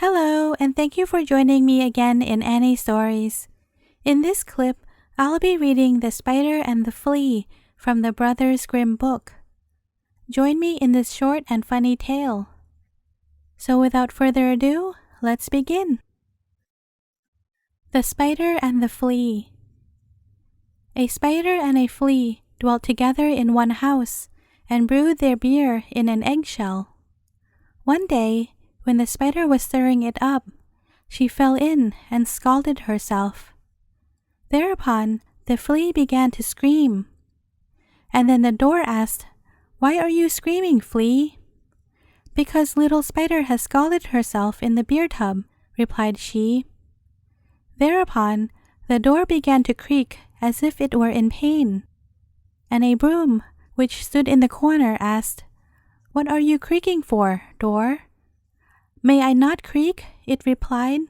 Hello, and thank you for joining me again in Annie Stories. In this clip, I'll be reading The Spider and the Flea from the Brothers Grimm book. Join me in this short and funny tale. So without further ado, let's begin. The Spider and the Flea. A spider and a flea dwelt together in one house and brewed their beer in an eggshell. One day, when the spider was stirring it up, she fell in and scalded herself. Thereupon, the flea began to scream. And then the door asked, "Why are you screaming, Flea?" "Because little spider has scalded herself in the beer tub," replied she. Thereupon, the door began to creak as if it were in pain. And a broom, which stood in the corner, asked, "What are you creaking for, door?" "May I not creak?" it replied.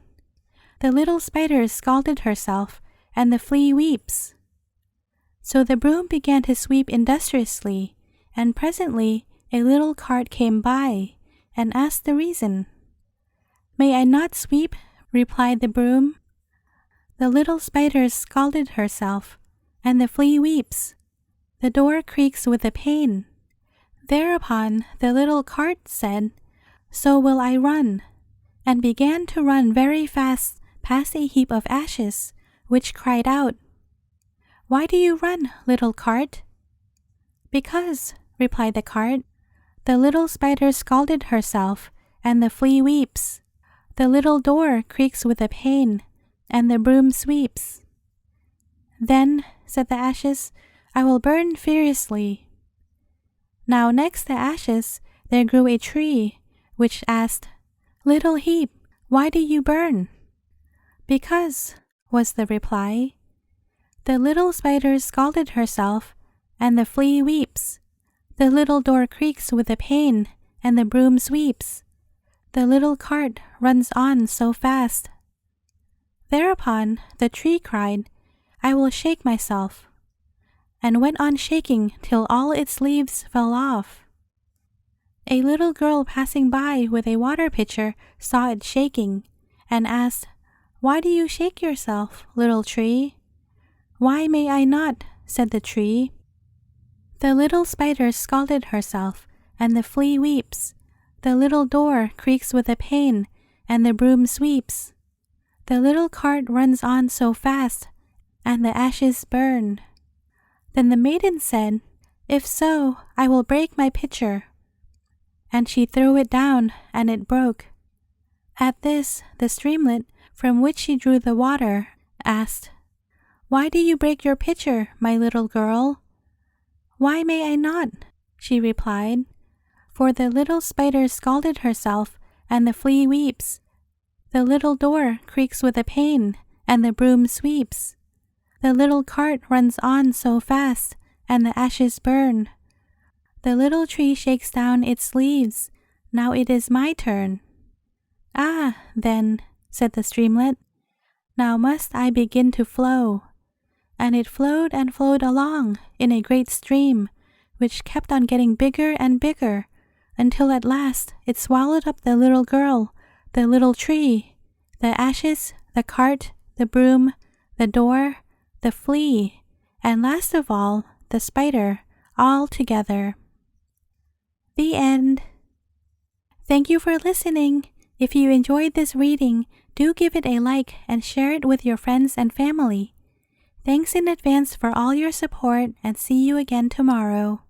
"The little spider scalded herself, and the flea weeps." So the broom began to sweep industriously, and presently a little cart came by, and asked the reason. "May I not sweep?" replied the broom. "The little spider scalded herself, and the flea weeps. The door creaks with the pain." Thereupon the little cart said, "So will I run," and began to run very fast past a heap of ashes, which cried out, "Why do you run, little cart?" "Because," replied the cart, "the little spider scalded herself, and the flea weeps. The little door creaks with the pain, and the broom sweeps." "Then," said the ashes, "I will burn furiously." Now next the ashes there grew a tree, which asked, "Little heap, why do you burn?" "Because," was the reply, "the little spider scalded herself, and the flea weeps. The little door creaks with the pain, and the broom sweeps. The little cart runs on so fast." Thereupon the tree cried, "I will shake myself," and went on shaking till all its leaves fell off. A little girl passing by with a water pitcher saw it shaking, and asked, "Why do you shake yourself, little tree?" "Why may I not?" said the tree. "The little spider scalded herself, and the flea weeps. The little door creaks with the pain, and the broom sweeps. The little cart runs on so fast, and the ashes burn." Then the maiden said, "If so, I will break my pitcher." And she threw it down, and it broke. At this, the streamlet, from which she drew the water, asked, "Why do you break your pitcher, my little girl?" "Why may I not?" she replied. "For the little spider scalded herself, and the flea weeps. The little door creaks with the pain, and the broom sweeps. The little cart runs on so fast, and the ashes burn. The little tree shakes down its leaves. Now it is my turn." "Ah, then," said the streamlet, "now must I begin to flow." And it flowed and flowed along in a great stream, which kept on getting bigger and bigger, until at last it swallowed up the little girl, the little tree, the ashes, the cart, the broom, the door, the flea, and last of all, the spider, all together. The end. Thank you for listening. If you enjoyed this reading, do give it a like and share it with your friends and family. Thanks in advance for all your support, and see you again tomorrow.